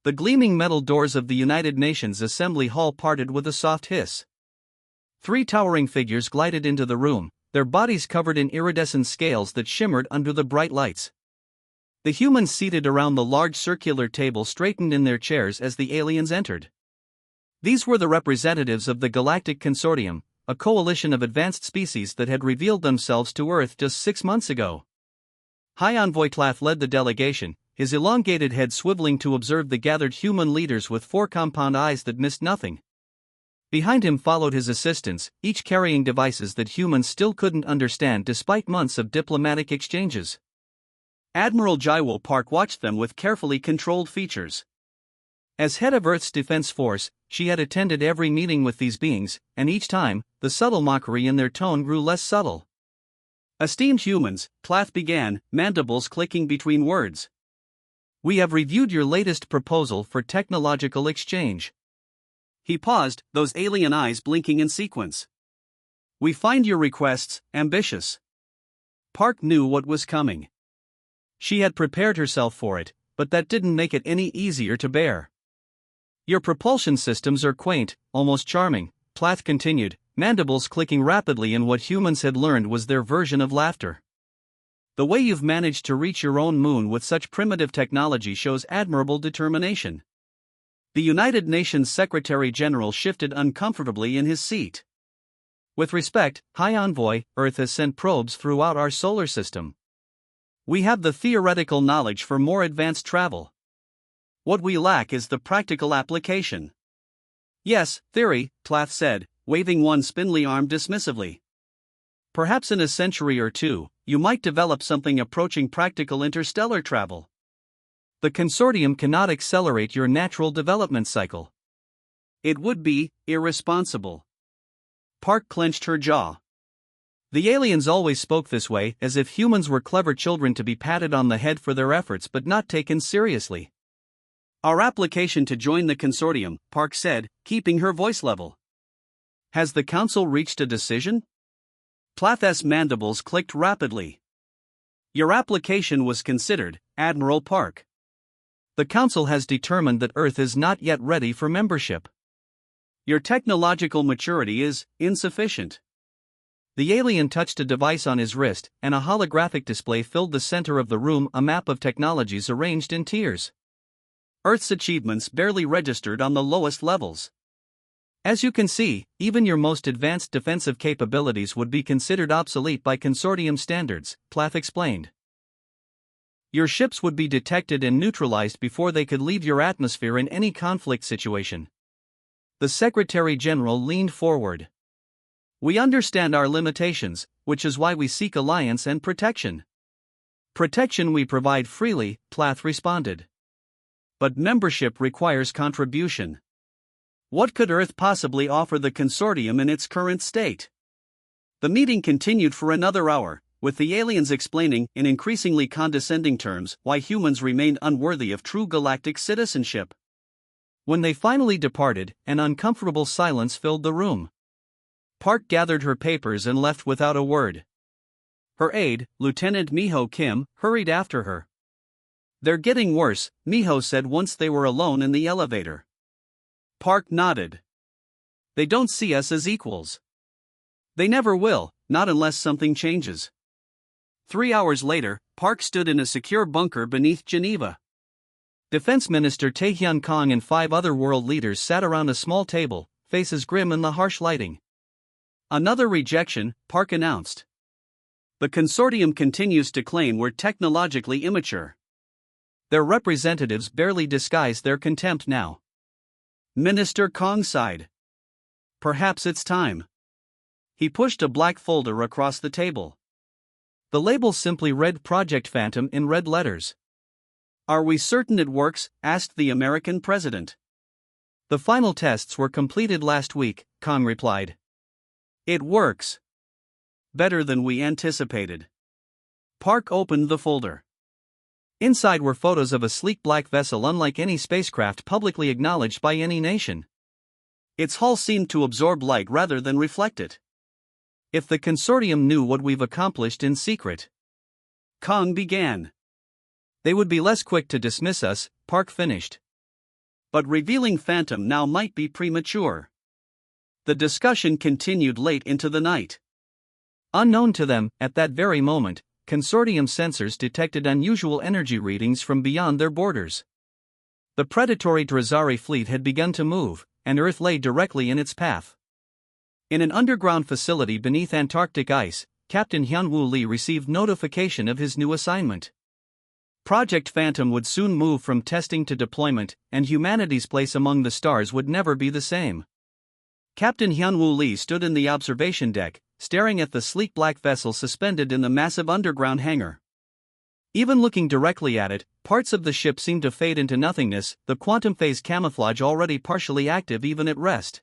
The gleaming metal doors of the United Nations Assembly Hall parted with a soft hiss. 3 towering figures glided into the room, their bodies covered in iridescent scales that shimmered under the bright lights. The humans seated around the large circular table straightened in their chairs as the aliens entered. These were the representatives of the Galactic Consortium, a coalition of advanced species that had revealed themselves to Earth just 6 months ago. High Envoy Tlath led the delegation, his elongated head swiveling to observe the gathered human leaders with 4 compound eyes that missed nothing. Behind him followed his assistants, each carrying devices that humans still couldn't understand despite months of diplomatic exchanges. Admiral Jaiwo Park watched them with carefully controlled features. As head of Earth's defense force, she had attended every meeting with these beings, and each time, the subtle mockery in their tone grew less subtle. "Esteemed humans," Tlath began, mandibles clicking between words. "We have reviewed your latest proposal for technological exchange." He paused, those alien eyes blinking in sequence. "We find your requests ambitious." Park knew what was coming. She had prepared herself for it, but that didn't make it any easier to bear. "Your propulsion systems are quaint, almost charming," Tlath continued, mandibles clicking rapidly in what humans had learned was their version of laughter. "The way you've managed to reach your own moon with such primitive technology shows admirable determination." The United Nations Secretary General shifted uncomfortably in his seat. "With respect, High Envoy, Earth has sent probes throughout our solar system. We have the theoretical knowledge for more advanced travel. What we lack is the practical application." "Yes, theory," Tlath said, waving one spindly arm dismissively. "Perhaps in a century or 2, you might develop something approaching practical interstellar travel. The consortium cannot accelerate your natural development cycle. It would be irresponsible." Park clenched her jaw. The aliens always spoke this way, as if humans were clever children to be patted on the head for their efforts but not taken seriously. "Our application to join the consortium," Park said, keeping her voice level. "Has the council reached a decision?" Tlath's mandibles clicked rapidly. "Your application was considered, Admiral Park. The council has determined that Earth is not yet ready for membership. Your technological maturity is insufficient." The alien touched a device on his wrist, and a holographic display filled the center of the room, a map of technologies arranged in tiers. Earth's achievements barely registered on the lowest levels. "As you can see, even your most advanced defensive capabilities would be considered obsolete by consortium standards," Tlath explained. "Your ships would be detected and neutralized before they could leave your atmosphere in any conflict situation." The Secretary General leaned forward. "We understand our limitations, which is why we seek alliance and protection." "Protection we provide freely," Tlath responded. "But membership requires contribution. What could Earth possibly offer the consortium in its current state?" The meeting continued for another hour, with the aliens explaining, in increasingly condescending terms, why humans remained unworthy of true galactic citizenship. When they finally departed, an uncomfortable silence filled the room. Park gathered her papers and left without a word. Her aide, Lieutenant Miho Kim, hurried after her. "They're getting worse," Miho said once they were alone in the elevator. Park nodded. "They don't see us as equals. They never will, not unless something changes." 3 hours later, Park stood in a secure bunker beneath Geneva. Defense Minister Taehyun Kong and 5 other world leaders sat around a small table, faces grim in the harsh lighting. "Another rejection," Park announced. "The consortium continues to claim we're technologically immature." Their representatives barely disguised their contempt now. Minister Kong sighed. "Perhaps it's time." He pushed a black folder across the table. The label simply read Project Phantom in red letters. "Are we certain it works?" asked the American president. "The final tests were completed last week," Kong replied. "It works. Better than we anticipated." Park opened the folder. Inside were photos of a sleek black vessel unlike any spacecraft publicly acknowledged by any nation. Its hull seemed to absorb light rather than reflect it. "If the consortium knew what we've accomplished in secret," Kong began. "They would be less quick to dismiss us," Park finished. But revealing Phantom now might be premature. The discussion continued late into the night. Unknown to them, at that very moment, consortium sensors detected unusual energy readings from beyond their borders. The predatory Drazari fleet had begun to move, and Earth lay directly in its path. In an underground facility beneath Antarctic ice, Captain Hyunwoo Lee received notification of his new assignment. Project Phantom would soon move from testing to deployment, and humanity's place among the stars would never be the same. Captain Hyunwoo Lee stood in the observation deck, staring at the sleek black vessel suspended in the massive underground hangar. Even looking directly at it, parts of the ship seemed to fade into nothingness, the quantum phase camouflage already partially active even at rest.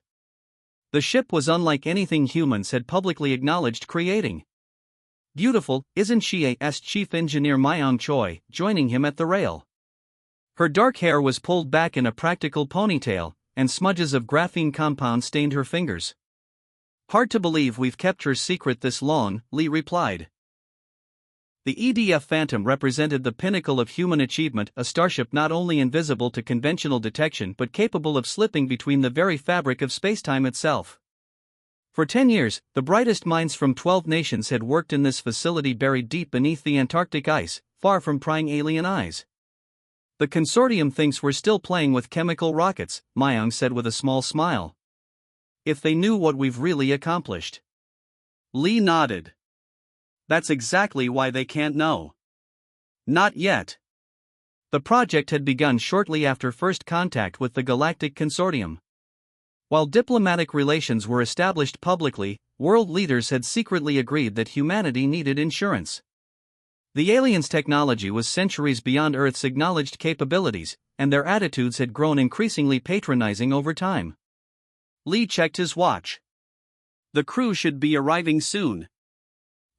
The ship was unlike anything humans had publicly acknowledged creating. "Beautiful, isn't she?" asked Chief Engineer Myung Choi, joining him at the rail. Her dark hair was pulled back in a practical ponytail, and smudges of graphene compound stained her fingers. "Hard to believe we've kept her secret this long," Lee replied. The EDF Phantom represented the pinnacle of human achievement, a starship not only invisible to conventional detection but capable of slipping between the very fabric of spacetime itself. For 10 years, the brightest minds from 12 nations had worked in this facility buried deep beneath the Antarctic ice, far from prying alien eyes. "The consortium thinks we're still playing with chemical rockets," Myung said with a small smile. "If they knew what we've really accomplished." Lee nodded. "That's exactly why they can't know. Not yet." The project had begun shortly after first contact with the Galactic Consortium. While diplomatic relations were established publicly, world leaders had secretly agreed that humanity needed insurance. The aliens' technology was centuries beyond Earth's acknowledged capabilities, and their attitudes had grown increasingly patronizing over time. Lee checked his watch. "The crew should be arriving soon.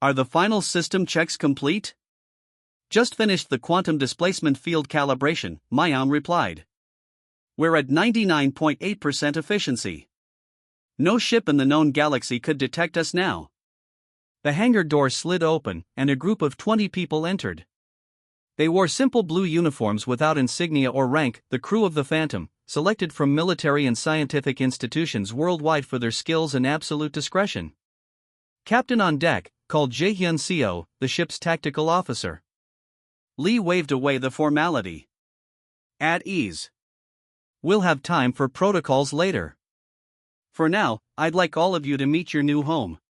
Are the final system checks complete?" "Just finished the quantum displacement field calibration," Myung replied. "We're at 99.8% efficiency. No ship in the known galaxy could detect us now." The hangar door slid open, and a group of 20 people entered. They wore simple blue uniforms without insignia or rank, the crew of the Phantom, selected from military and scientific institutions worldwide for their skills and absolute discretion. Captain on deck, called Jae-hyun Seo, the ship's tactical officer. Lee waved away the formality. "At ease. We'll have time for protocols later. For now, I'd like all of you to meet your new home."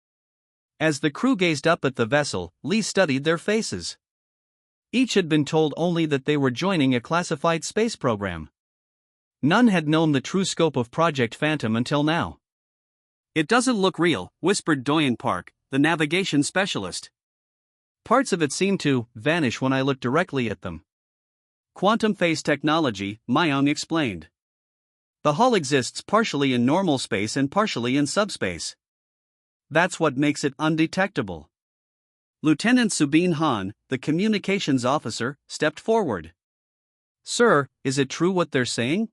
As the crew gazed up at the vessel, Lee studied their faces. Each had been told only that they were joining a classified space program. None had known the true scope of Project Phantom until now. "It doesn't look real," whispered Doyen Park, the navigation specialist. "Parts of it seem to vanish when I look directly at them." "Quantum phase technology," Myung explained. "The hull exists partially in normal space and partially in subspace. That's what makes it undetectable." Lieutenant Subin Han, the communications officer, stepped forward. "Sir, is it true what they're saying?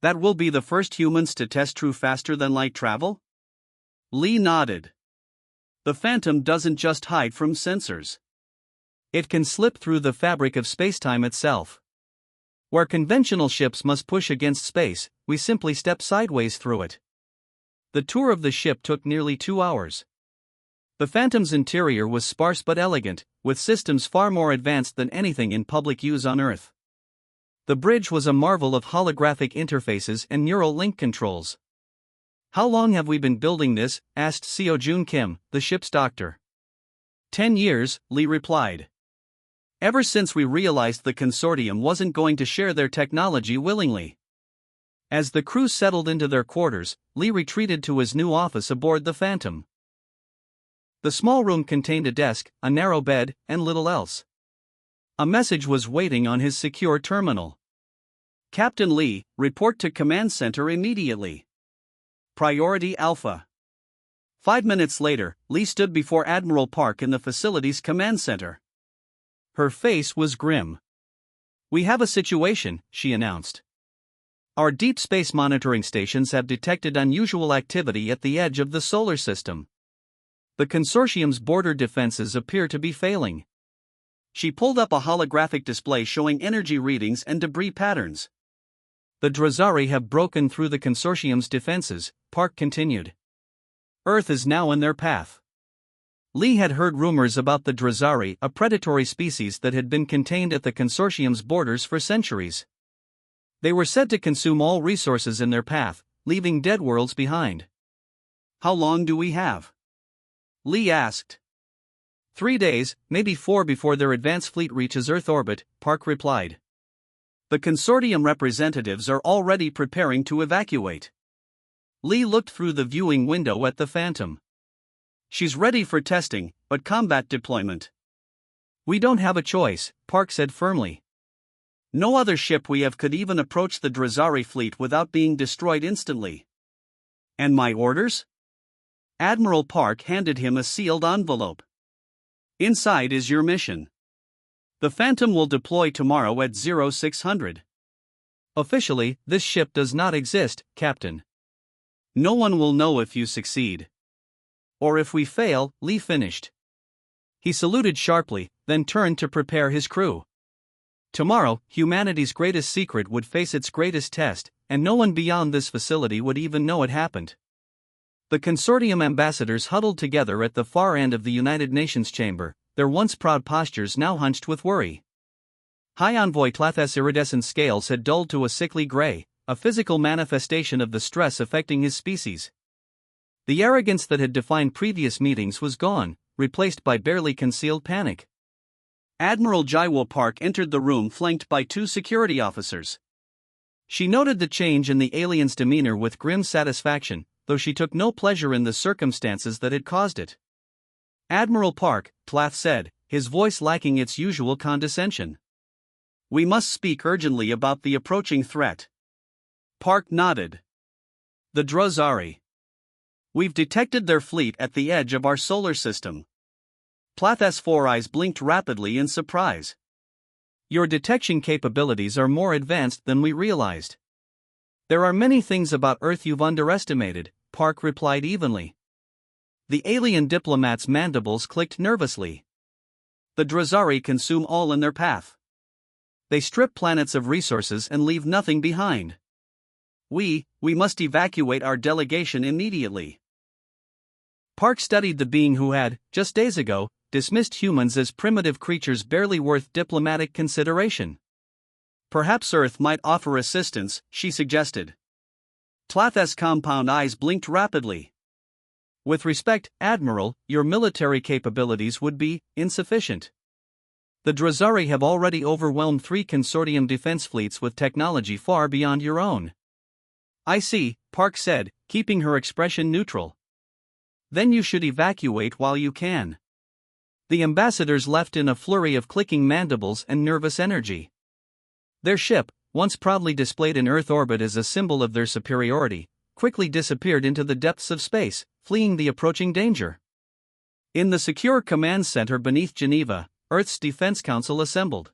That we'll be the first humans to test true faster-than-light travel?" Lee nodded. "The Phantom doesn't just hide from sensors. It can slip through the fabric of spacetime itself. Where conventional ships must push against space, we simply step sideways through it." The tour of the ship took nearly 2 hours. The Phantom's interior was sparse but elegant, with systems far more advanced than anything in public use on Earth. The bridge was a marvel of holographic interfaces and neural link controls. "How long have we been building this?" asked Seo Jun Kim, the ship's doctor. 10 years, Lee replied. "Ever since we realized the consortium wasn't going to share their technology willingly." As the crew settled into their quarters, Lee retreated to his new office aboard the Phantom. The small room contained a desk, a narrow bed, and little else. A message was waiting on his secure terminal. "Captain Lee, report to Command Center immediately. Priority Alpha." 5 minutes later, Lee stood before Admiral Park in the facility's command center. Her face was grim. "We have a situation," she announced. "Our deep space monitoring stations have detected unusual activity at the edge of the solar system. The consortium's border defenses appear to be failing." She pulled up a holographic display showing energy readings and debris patterns. The Drazari have broken through the consortium's defenses, Park continued. Earth is now in their path. Lee had heard rumors about the Drazari, a predatory species that had been contained at the consortium's borders for centuries. They were said to consume all resources in their path, leaving dead worlds behind. How long do we have? Lee asked. 3 days, maybe 4 before their advance fleet reaches Earth orbit, Park replied. The consortium representatives are already preparing to evacuate. Lee looked through the viewing window at the Phantom. She's ready for testing, but combat deployment. We don't have a choice, Park said firmly. No other ship we have could even approach the Drazari fleet without being destroyed instantly. And my orders? Admiral Park handed him a sealed envelope. Inside is your mission. The Phantom will deploy tomorrow at 0600. Officially, this ship does not exist, Captain. No one will know if you succeed. Or if we fail, Lee finished. He saluted sharply, then turned to prepare his crew. Tomorrow, humanity's greatest secret would face its greatest test, and no one beyond this facility would even know it happened. The consortium ambassadors huddled together at the far end of the United Nations chamber, their once proud postures now hunched with worry. High Envoy Tlath's iridescent scales had dulled to a sickly gray, a physical manifestation of the stress affecting his species. The arrogance that had defined previous meetings was gone, replaced by barely concealed panic. Admiral Jaiwo Park entered the room flanked by 2 security officers. She noted the change in the alien's demeanor with grim satisfaction, though she took no pleasure in the circumstances that had caused it. Admiral Park, Tlath said, his voice lacking its usual condescension. We must speak urgently about the approaching threat. Park nodded. The Drazari. We've detected their fleet at the edge of our solar system. Tlath's 4 eyes blinked rapidly in surprise. Your detection capabilities are more advanced than we realized. There are many things about Earth you've underestimated, Park replied evenly. The alien diplomat's mandibles clicked nervously. The Drazari consume all in their path. They strip planets of resources and leave nothing behind. We must evacuate our delegation immediately. Park studied the being who had, just days ago, dismissed humans as primitive creatures barely worth diplomatic consideration. Perhaps Earth might offer assistance, she suggested. Tlath's compound eyes blinked rapidly. With respect, Admiral, your military capabilities would be insufficient. The Drazari have already overwhelmed 3 consortium defense fleets with technology far beyond your own. I see, Park said, keeping her expression neutral. Then you should evacuate while you can. The ambassadors left in a flurry of clicking mandibles and nervous energy. Their ship, once proudly displayed in Earth orbit as a symbol of their superiority, quickly disappeared into the depths of space, fleeing the approaching danger. In the secure command center beneath Geneva, Earth's Defense Council assembled.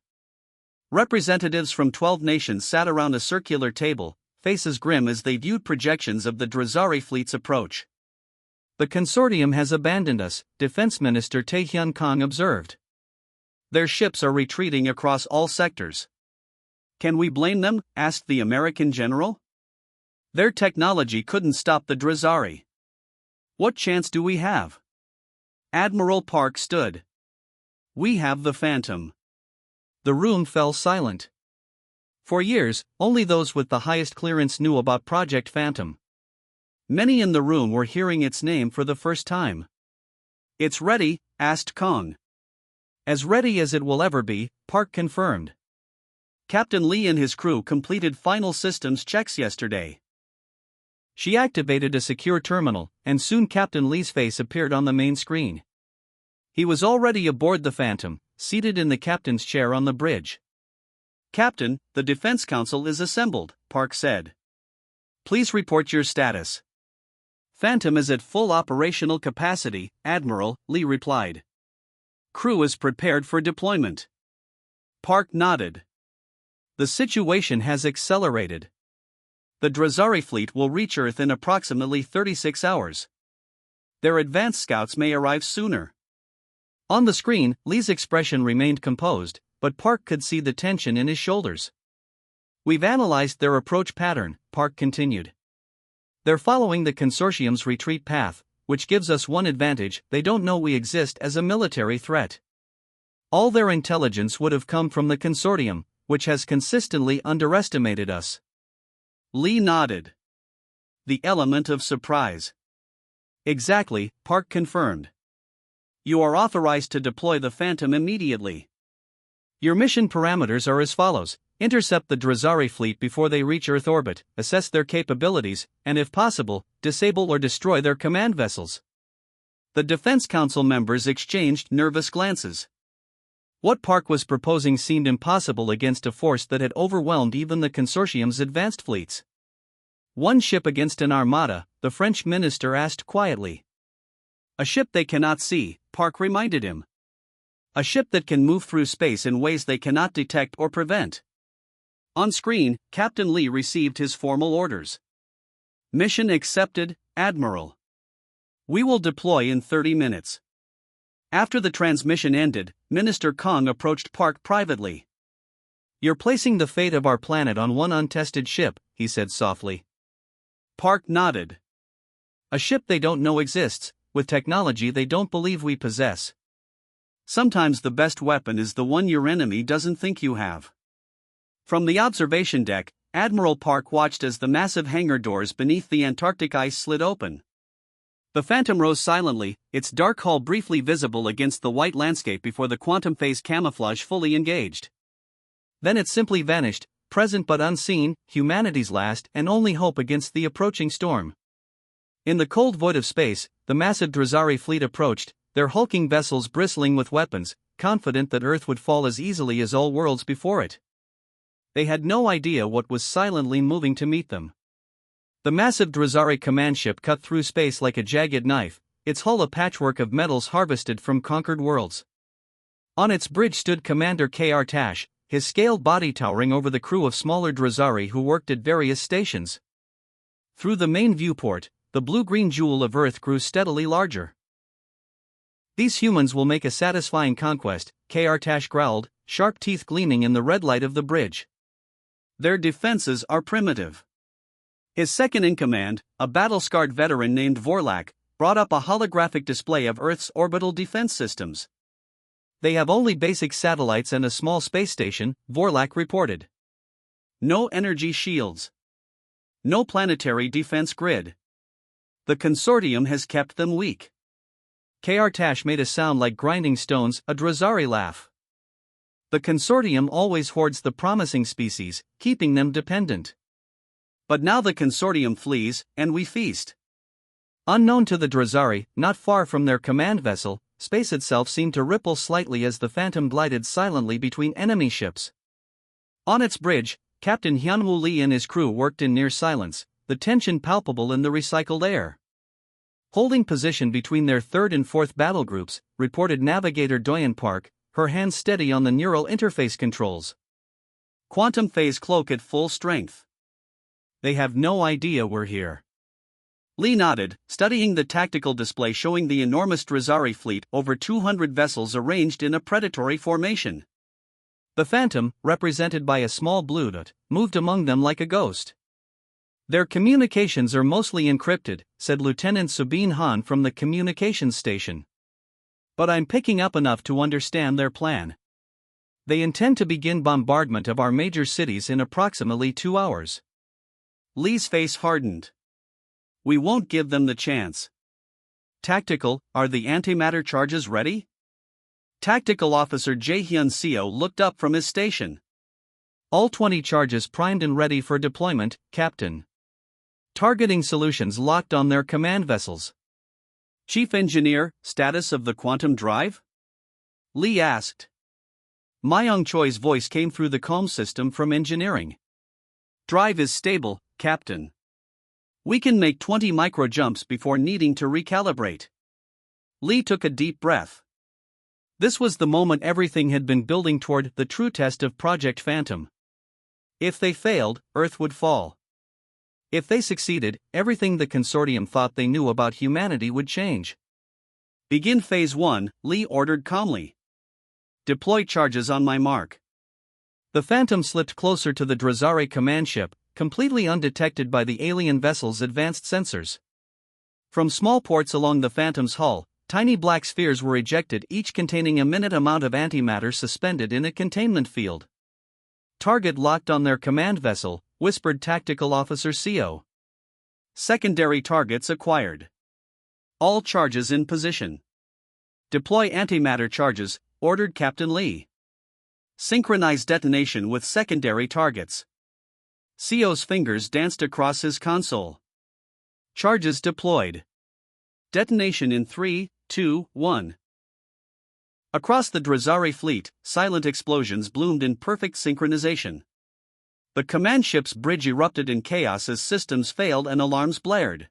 Representatives from 12 nations sat around a circular table, faces grim as they viewed projections of the Drazari fleet's approach. The consortium has abandoned us, Defense Minister Tae-hyun Kang observed. Their ships are retreating across all sectors. Can we blame them? Asked the American general. Their technology couldn't stop the Drazari. What chance do we have? Admiral Park stood. We have the Phantom. The room fell silent. For years, only those with the highest clearance knew about Project Phantom. Many in the room were hearing its name for the first time. It's ready? Asked Kong. As ready as it will ever be, Park confirmed. Captain Lee and his crew completed final systems checks yesterday. She activated a secure terminal, and soon Captain Lee's face appeared on the main screen. He was already aboard the Phantom, seated in the captain's chair on the bridge. Captain, the Defense Council is assembled, Park said. Please report your status. Phantom is at full operational capacity, Admiral, Lee replied. Crew is prepared for deployment. Park nodded. The situation has accelerated. The Drazari fleet will reach Earth in approximately 36 hours. Their advanced scouts may arrive sooner. On the screen, Lee's expression remained composed, but Park could see the tension in his shoulders. We've analyzed their approach pattern, Park continued. They're following the consortium's retreat path, which gives us one advantage: they don't know we exist as a military threat. All their intelligence would have come from the consortium, which has consistently underestimated us. Lee nodded. The element of surprise. Exactly, Park confirmed. You are authorized to deploy the Phantom immediately. Your mission parameters are as follows: intercept the Drazari fleet before they reach Earth orbit, assess their capabilities, and if possible, disable or destroy their command vessels. The Defense Council members exchanged nervous glances. What Park was proposing seemed impossible against a force that had overwhelmed even the consortium's advanced fleets. One ship against an armada, the French minister asked quietly. A ship they cannot see, Park reminded him. A ship that can move through space in ways they cannot detect or prevent. On screen, Captain Lee received his formal orders. Mission accepted, Admiral. We will deploy in 30 minutes. After the transmission ended, Minister Kong approached Park privately. You're placing the fate of our planet on one untested ship, he said softly. Park nodded. A ship they don't know exists, with technology they don't believe we possess. Sometimes the best weapon is the one your enemy doesn't think you have. From the observation deck, Admiral Park watched as the massive hangar doors beneath the Antarctic ice slid open. The Phantom rose silently, its dark hull briefly visible against the white landscape before the quantum phase camouflage fully engaged. Then it simply vanished, present but unseen, humanity's last and only hope against the approaching storm. In the cold void of space, the massive Drazari fleet approached, their hulking vessels bristling with weapons, confident that Earth would fall as easily as all worlds before it. They had no idea what was silently moving to meet them. The massive Drazari command ship cut through space like a jagged knife, its hull a patchwork of metals harvested from conquered worlds. On its bridge stood Commander K.R. Tash, his scaled body towering over the crew of smaller Drazari who worked at various stations. Through the main viewport, the blue-green jewel of Earth grew steadily larger. These humans will make a satisfying conquest, K.R. Tash growled, sharp teeth gleaming in the red light of the bridge. Their defenses are primitive. His second-in-command, a battle-scarred veteran named Vorlak, brought up a holographic display of Earth's orbital defense systems. They have only basic satellites and a small space station, Vorlak reported. No energy shields. No planetary defense grid. The consortium has kept them weak. K.R. Tash made a sound like grinding stones, a Drazari laugh. The consortium always hoards the promising species, keeping them dependent. But now the consortium flees, and we feast. Unknown to the Drazari, not far from their command vessel, space itself seemed to ripple slightly as the Phantom glided silently between enemy ships. On its bridge, Captain Hyunwoo Lee and his crew worked in near silence, the tension palpable in the recycled air. Holding position between their third and fourth battle groups, reported Navigator Doyen Park, her hands steady on the neural interface controls. Quantum phase cloak at full strength. They have no idea we're here. Lee nodded, studying the tactical display showing the enormous Drazari fleet, over 200 vessels arranged in a predatory formation. The Phantom, represented by a small blue dot, moved among them like a ghost. Their communications are mostly encrypted, said Lieutenant Sabine Han from the communications station. But I'm picking up enough to understand their plan. They intend to begin bombardment of our major cities in approximately 2 hours. Lee's face hardened. We won't give them the chance. Tactical, are the antimatter charges ready? Tactical Officer Jae-hyun Seo looked up from his station. All 20 charges primed and ready for deployment, Captain. Targeting solutions locked on their command vessels. Chief Engineer, status of the quantum drive? Lee asked. Myung Choi's voice came through the comms system from engineering. Drive is stable, Captain. We can make 20 micro jumps before needing to recalibrate. Lee took a deep breath. This was the moment everything had been building toward, the true test of Project Phantom. If they failed, Earth would fall. If they succeeded, everything the consortium thought they knew about humanity would change. Begin Phase 1, Lee ordered calmly. Deploy charges on my mark. The Phantom slipped closer to the Drazari command ship, completely undetected by the alien vessel's advanced sensors. From small ports along the Phantom's hull, tiny black spheres were ejected, each containing a minute amount of antimatter suspended in a containment field. "Target locked on their command vessel," whispered Tactical Officer CO. "Secondary targets acquired. All charges in position. Deploy antimatter charges," ordered Captain Lee. "Synchronize detonation with secondary targets." CO's fingers danced across his console. Charges deployed. Detonation in 3, 2, 1. Across the Drazari fleet, silent explosions bloomed in perfect synchronization. The command ship's bridge erupted in chaos as systems failed and alarms blared.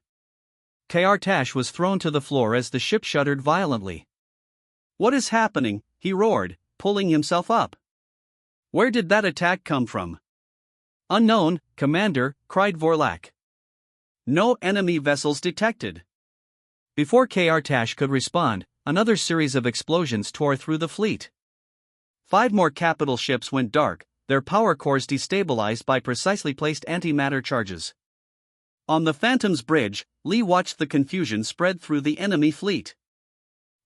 Tash was thrown to the floor as the ship shuddered violently. "What is happening?" he roared, pulling himself up. "Where did that attack come from?" "Unknown, Commander," cried Vorlak. "No enemy vessels detected." Before Tash could respond, another series of explosions tore through the fleet. 5 more capital ships went dark, their power cores destabilized by precisely placed antimatter charges. On the Phantom's bridge, Lee watched the confusion spread through the enemy fleet.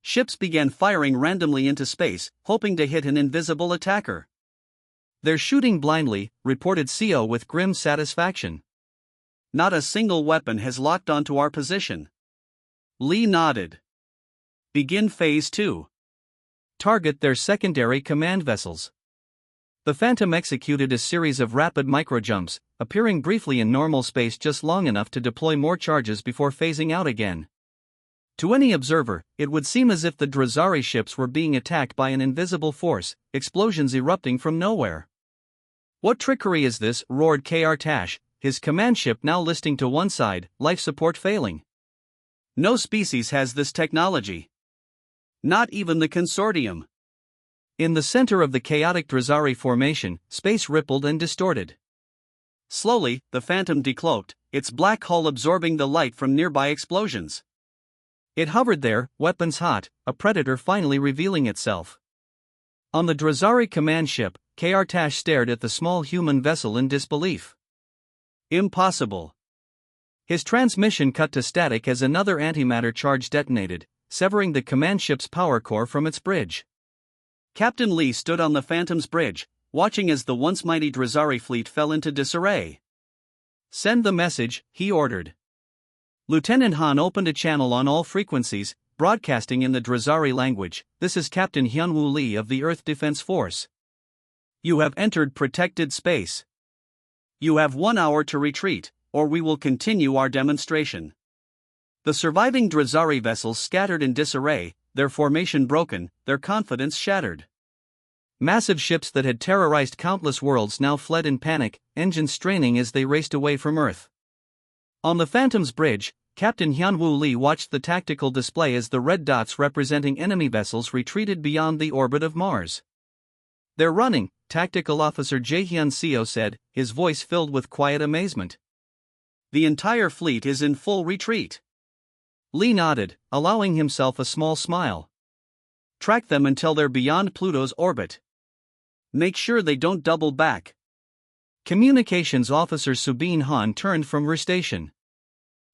Ships began firing randomly into space, hoping to hit an invisible attacker. "They're shooting blindly," reported CO with grim satisfaction. "Not a single weapon has locked onto our position." Lee nodded. "Begin Phase 2. Target their secondary command vessels." The Phantom executed a series of rapid microjumps, appearing briefly in normal space just long enough to deploy more charges before phasing out again. To any observer, it would seem as if the Drazari ships were being attacked by an invisible force, explosions erupting from nowhere. "What trickery is this?" roared Tash, his command ship now listing to one side, life support failing. "No species has this technology. Not even the consortium." In the center of the chaotic Drazari formation, space rippled and distorted. Slowly, the Phantom decloaked, its black hull absorbing the light from nearby explosions. It hovered there, weapons hot, a predator finally revealing itself. On the Drazari command ship, Tash stared at the small human vessel in disbelief. "Impossible." His transmission cut to static as another antimatter charge detonated, severing the command ship's power core from its bridge. Captain Lee stood on the Phantom's bridge, watching as the once mighty Drazari fleet fell into disarray. "Send the message," he ordered. Lieutenant Han opened a channel on all frequencies, broadcasting in the Drazari language. "This is Captain Hyunwoo Lee of the Earth Defense Force. You have entered protected space. You have 1 hour to retreat, or we will continue our demonstration." The surviving Drazari vessels scattered in disarray, their formation broken, their confidence shattered. Massive ships that had terrorized countless worlds now fled in panic, engines straining as they raced away from Earth. On the Phantom's bridge, Captain Hyunwoo Lee watched the tactical display as the red dots representing enemy vessels retreated beyond the orbit of Mars. "They're running," Tactical Officer Jaehyun Seo said, his voice filled with quiet amazement. "The entire fleet is in full retreat." Lee nodded, allowing himself a small smile. "Track them until they're beyond Pluto's orbit. Make sure they don't double back." Communications Officer Subin Han turned from her station.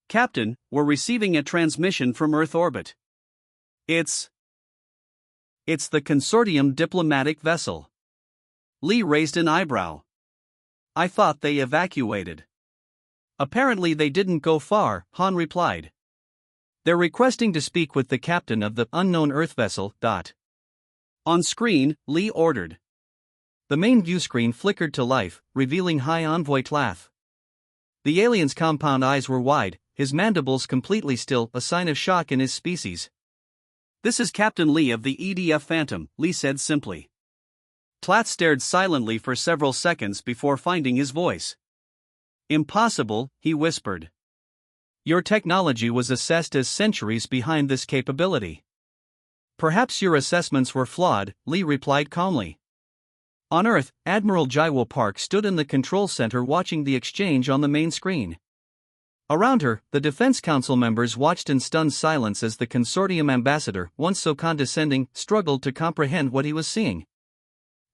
"Captain, we're receiving a transmission from Earth orbit. It's the consortium diplomatic vessel." Lee raised an eyebrow. "I thought they evacuated." "Apparently they didn't go far," Han replied. "They're requesting to speak with the captain of the unknown Earth vessel. On screen, Lee ordered. The main view screen flickered to life, revealing High Envoy Tlath. The alien's compound eyes were wide, his mandibles completely still, a sign of shock in his species. "This is Captain Lee of the EDF Phantom," Lee said simply. Tlath stared silently for several seconds before finding his voice. "Impossible," he whispered. "Your technology was assessed as centuries behind this capability." "Perhaps your assessments were flawed," Lee replied calmly. On Earth, Admiral Jaiwo Park stood in the control center watching the exchange on the main screen. Around her, the Defense Council members watched in stunned silence as the consortium ambassador, once so condescending, struggled to comprehend what he was seeing.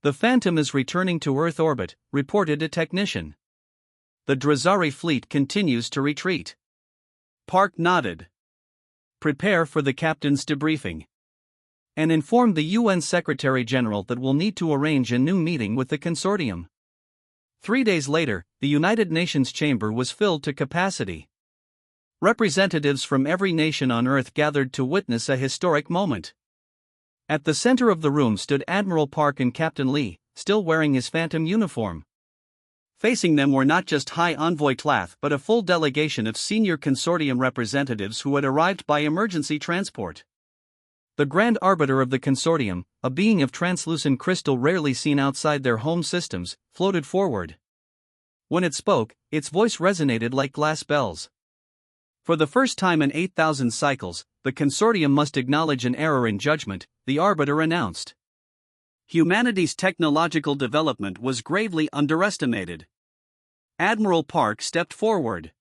The Phantom is returning to Earth orbit, reported a technician. The Drazari fleet continues to retreat. Park nodded. Prepare for the captain's debriefing. And informed the UN Secretary General that we'll need to arrange a new meeting with the consortium. 3 days later, the United Nations chamber was filled to capacity. Representatives from every nation on Earth gathered to witness a historic moment. At the center of the room stood Admiral Park and Captain Lee, still wearing his Phantom uniform. Facing them were not just High Envoy Tlath but a full delegation of senior consortium representatives who had arrived by emergency transport. The Grand Arbiter of the consortium, a being of translucent crystal rarely seen outside their home systems, floated forward. When it spoke, its voice resonated like glass bells. For the first time in 8,000 cycles, the consortium must acknowledge an error in judgment, the Arbiter announced. Humanity's technological development was gravely underestimated. Admiral Park stepped forward.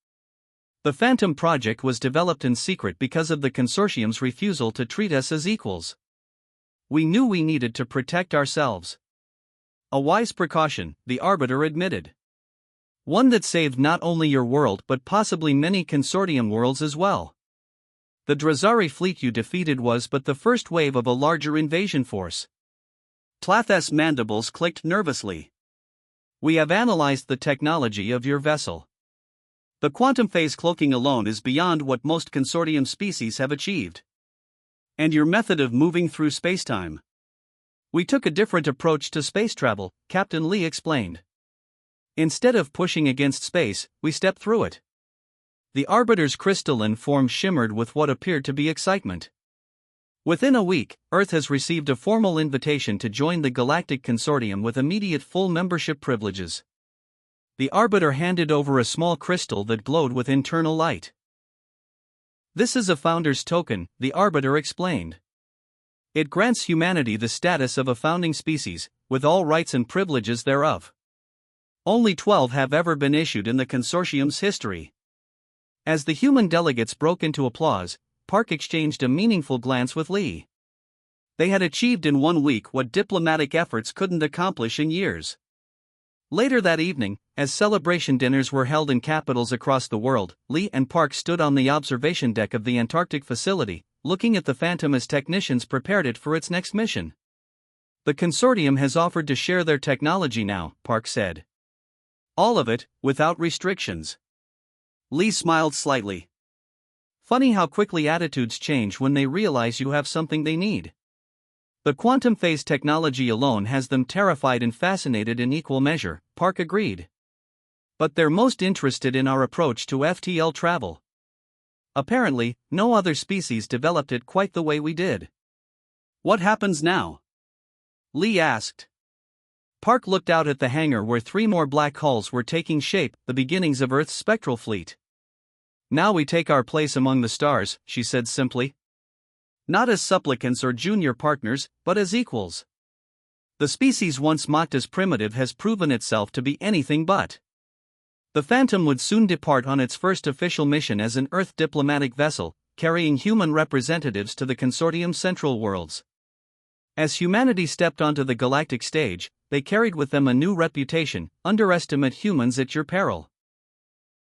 The Phantom project was developed in secret because of the consortium's refusal to treat us as equals. We knew we needed to protect ourselves. A wise precaution, the Arbiter admitted. One that saved not only your world but possibly many consortium worlds as well. The Drazari fleet you defeated was but the first wave of a larger invasion force. Tlath's mandibles clicked nervously. We have analyzed the technology of your vessel. The quantum phase cloaking alone is beyond what most consortium species have achieved. And your method of moving through spacetime. We took a different approach to space travel, Captain Lee explained. Instead of pushing against space, we stepped through it. The Arbiter's crystalline form shimmered with what appeared to be excitement. Within a week, Earth has received a formal invitation to join the Galactic Consortium with immediate full membership privileges. The Arbiter handed over a small crystal that glowed with internal light. This is a founder's token, the Arbiter explained. It grants humanity the status of a founding species, with all rights and privileges thereof. Only 12 have ever been issued in the consortium's history. As the human delegates broke into applause, Park exchanged a meaningful glance with Lee. They had achieved in 1 week what diplomatic efforts couldn't accomplish in years. Later that evening, as celebration dinners were held in capitals across the world, Lee and Park stood on the observation deck of the Antarctic facility, looking at the Phantom as technicians prepared it for its next mission. The consortium has offered to share their technology now, Park said. All of it, without restrictions. Lee smiled slightly. Funny how quickly attitudes change when they realize you have something they need. The quantum phase technology alone has them terrified and fascinated in equal measure, Park agreed. But they're most interested in our approach to FTL travel. Apparently, no other species developed it quite the way we did. What happens now? Lee asked. Park looked out at the hangar where 3 more black holes were taking shape, the beginnings of Earth's spectral fleet. Now we take our place among the stars, she said simply. Not as supplicants or junior partners, but as equals. The species once mocked as primitive has proven itself to be anything but. The Phantom would soon depart on its first official mission as an Earth diplomatic vessel, carrying human representatives to the consortium's central worlds. As humanity stepped onto the galactic stage, they carried with them a new reputation: underestimate humans at your peril.